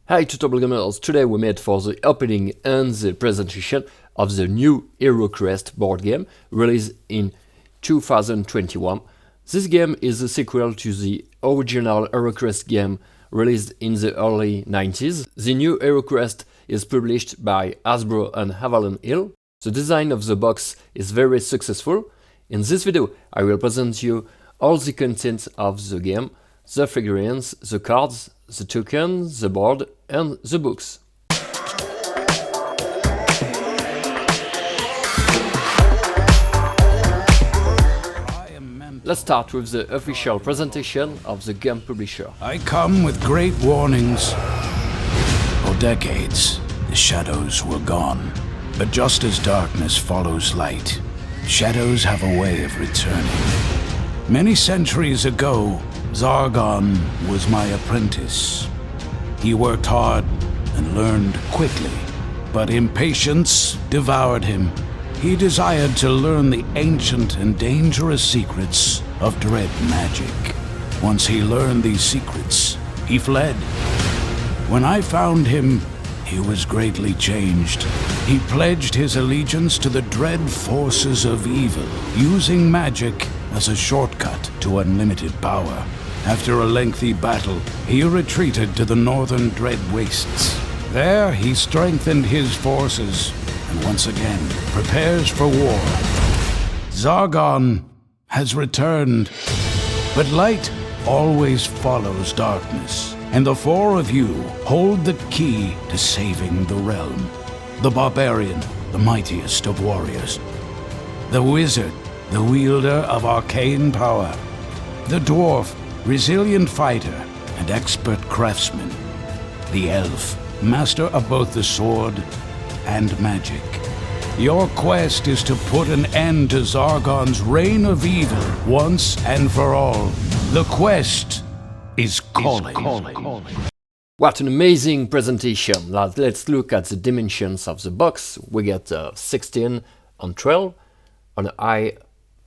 Hi Tutable Gamers, today we made for the opening and the presentation of the new HeroQuest board game released in 2021. This game is a sequel to the original HeroQuest game released in the early 90s. The new HeroQuest is published by Hasbro and Avalon Hill. The design of the box is very successful. In this video I will present you all the content of the game, the figurines, the cards, the tokens, the board and the books. Let's start with the official presentation of the game publisher. I come with great warnings. For decades, the shadows were gone. But just as darkness follows light, shadows have a way of returning. Many centuries ago, Zargon was my apprentice. He worked hard and learned quickly, but impatience devoured him. He desired to learn the ancient and dangerous secrets of dread magic. Once he learned these secrets, he fled. When I found him, he was greatly changed. He pledged his allegiance to the dread forces of evil, using magic as a shortcut to unlimited power. After a lengthy battle, he retreated to the northern Dread Wastes. There, he strengthened his forces, and once again prepares for war. Zargon has returned, but light always follows darkness, and the four of you hold the key to saving the realm. The barbarian, the mightiest of warriors. The wizard, the wielder of arcane power. The dwarf, resilient fighter and expert craftsman. The elf, master of both the sword and magic. Your quest is to put an end to Zargon's reign of evil once and for all. The quest is calling. What an amazing presentation! Let's look at the dimensions of the box. We get 16 on 12 on a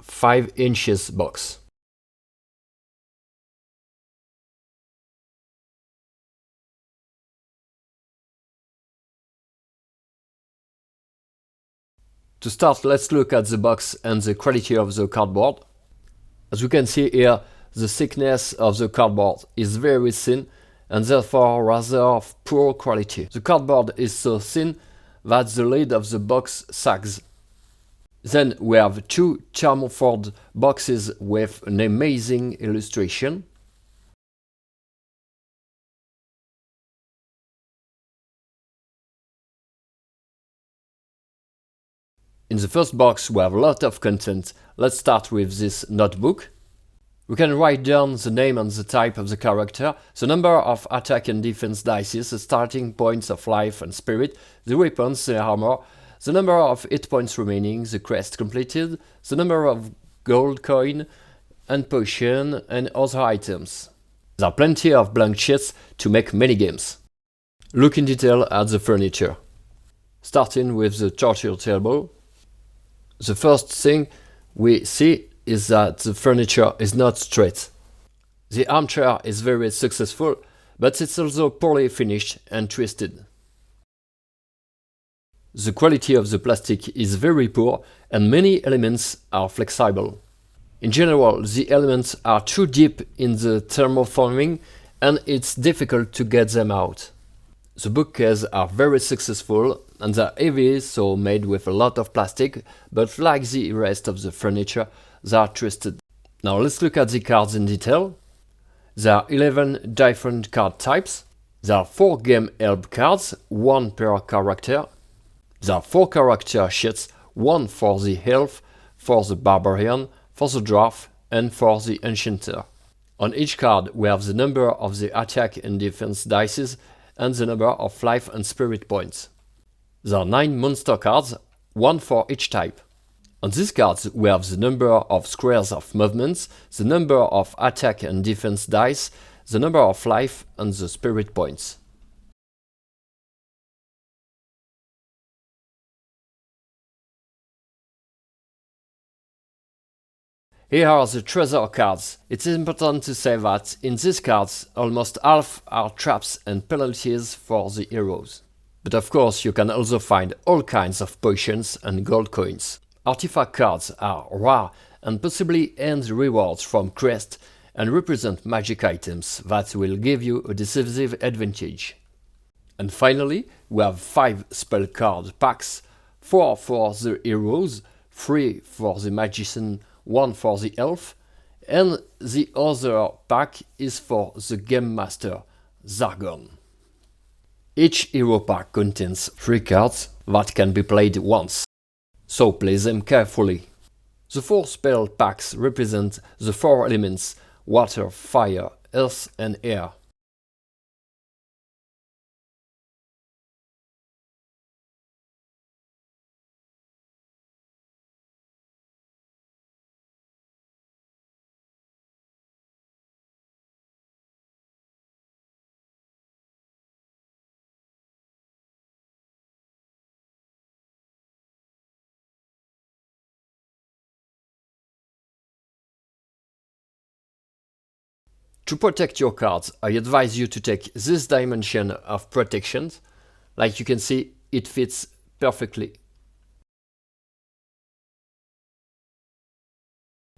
5 inches box. To start, let's look at the box and the quality of the cardboard. As you can see here, the thickness of the cardboard is very thin and therefore rather of poor quality. The cardboard is so thin that the lid of the box sags. Then we have two thermoformed boxes with an amazing illustration. In the first box we have a lot of content. Let's start with this notebook. We can write down the name and the type of the character, the number of attack and defense dice, the starting points of life and spirit, the weapons, the armor, the number of hit points remaining, the quest completed, the number of gold coin and potion and other items. There are plenty of blank sheets to make many games. Look in detail at the furniture. Starting with the torture table. The first thing we see is that the furniture is not straight. The armchair is very successful, but it's also poorly finished and twisted. The quality of the plastic is very poor and many elements are flexible. In general, the elements are too deep in the thermoforming and it's difficult to get them out. The bookcases are very successful and they're heavy, so made with a lot of plastic, but like the rest of the furniture, they are twisted. Now let's look at the cards in detail. There are 11 different card types. There are 4 game help cards, 1 per character. There are 4 character sheets, 1 for the elf, for the barbarian, for the dwarf, and for the enchanter. On each card we have the number of the attack and defense dice and the number of life and spirit points. There are 9 monster cards, 1 for each type. On these cards we have the number of squares of movements, the number of attack and defense dice, the number of life and the spirit points. Here are the treasure cards. It's important to say that in these cards, almost half are traps and penalties for the heroes. But of course, you can also find all kinds of potions and gold coins. Artifact cards are rare and possibly end rewards from quests and represent magic items that will give you a decisive advantage. And finally, we have 5 spell card packs, 4 for the heroes, 3 for the magician, 1 for the elf, and the other pack is for the game master, Zargon. Each hero pack contains 3 cards that can be played once, so play them carefully. The 4 spell packs represent the 4 elements: water, fire, earth and air. To protect your cards, I advise you to take this dimension of protection. Like you can see, it fits perfectly.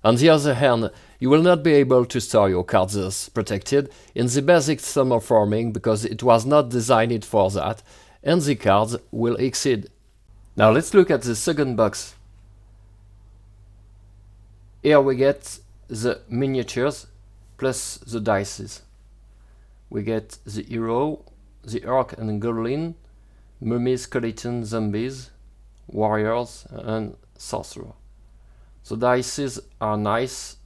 On the other hand, you will not be able to store your cards as protected in the basic thermoforming because it was not designed for that, and the cards will exceed. Now let's look at the second box. Here we get the miniatures plus the dices. We get the hero, the orc and goblin, mummy, skeleton, zombies, warriors and sorcerer. The dices are nice.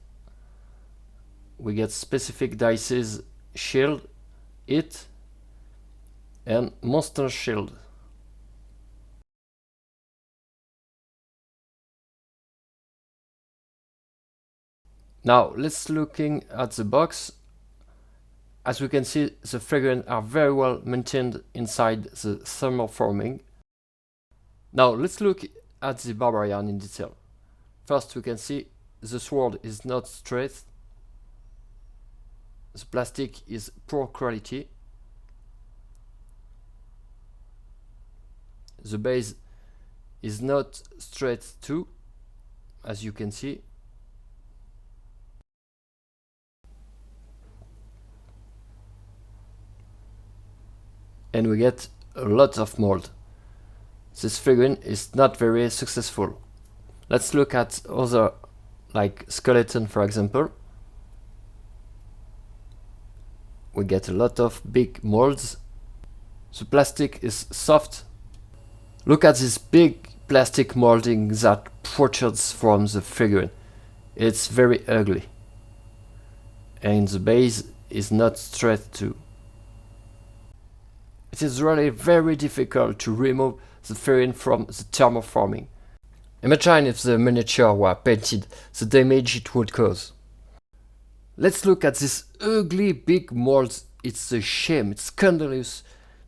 We get specific dices: shield, hit and monster shield. Now let's looking at the box. As we can see, the figurines are very well maintained inside the thermoforming. Now let's look at the barbarian in detail. First we can see the sword is not straight. The plastic is poor quality. The base is not straight too, as you can see. And we get a lot of mold. This figurine is not very successful. Let's look at other, like skeleton for example. We get a lot of big molds. The plastic is soft. Look at this big plastic molding that protrudes from the figurine. It's very ugly. And the base is not straight too. It is really very difficult to remove the figurine from the thermoforming. Imagine if the miniature were painted, the damage it would cause. Let's look at this ugly big molds. It's a shame, it's scandalous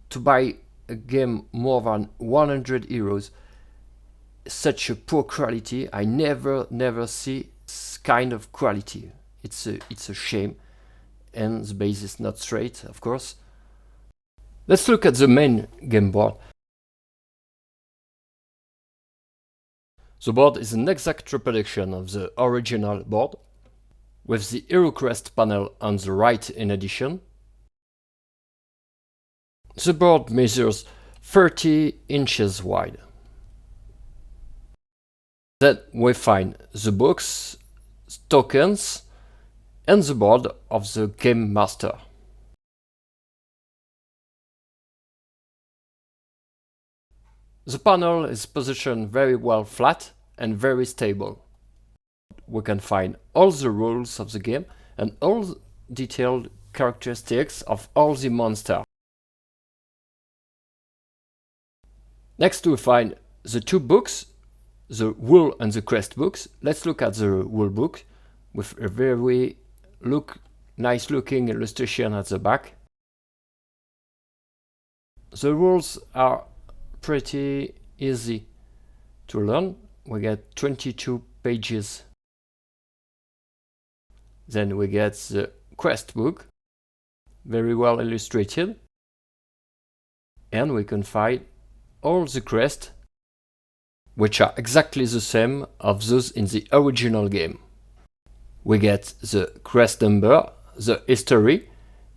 to buy a game more than 100 euros. Such a poor quality. I never see this kind of quality. It's a shame. And the base is not straight, of course. Let's look at the main game board. The board is an exact reproduction of the original board, with the HeroQuest panel on the right in addition. The board measures 30 inches wide. Then we find the books, tokens, and the board of the Game Master. The panel is positioned very well flat and very stable. We can find all the rules of the game and all detailed characteristics of all the monsters. Next we find the 2 books, the Wool and the Quest books. Let's look at the Wool book with a very nice looking illustration at the back. The rules are pretty easy to learn. We get 22 pages. Then we get the quest book, very well illustrated, and we can find all the quests, which are exactly the same of those in the original game. We get the quest number, the history,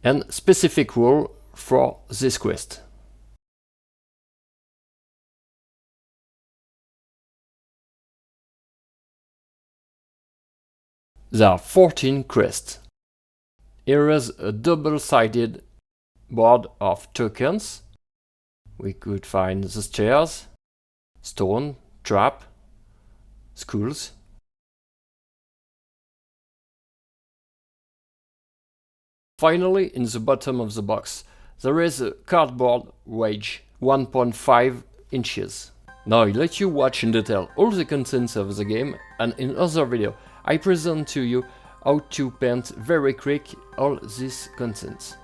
and specific rule for this quest. There are 14 quests. Here is a double-sided board of tokens. We could find the stairs, stone, trap, schools. Finally, in the bottom of the box, there is a cardboard wedge, 1.5 inches. Now I let you watch in detail all the contents of the game, and in other video I present to you how to paint very quick all these contents.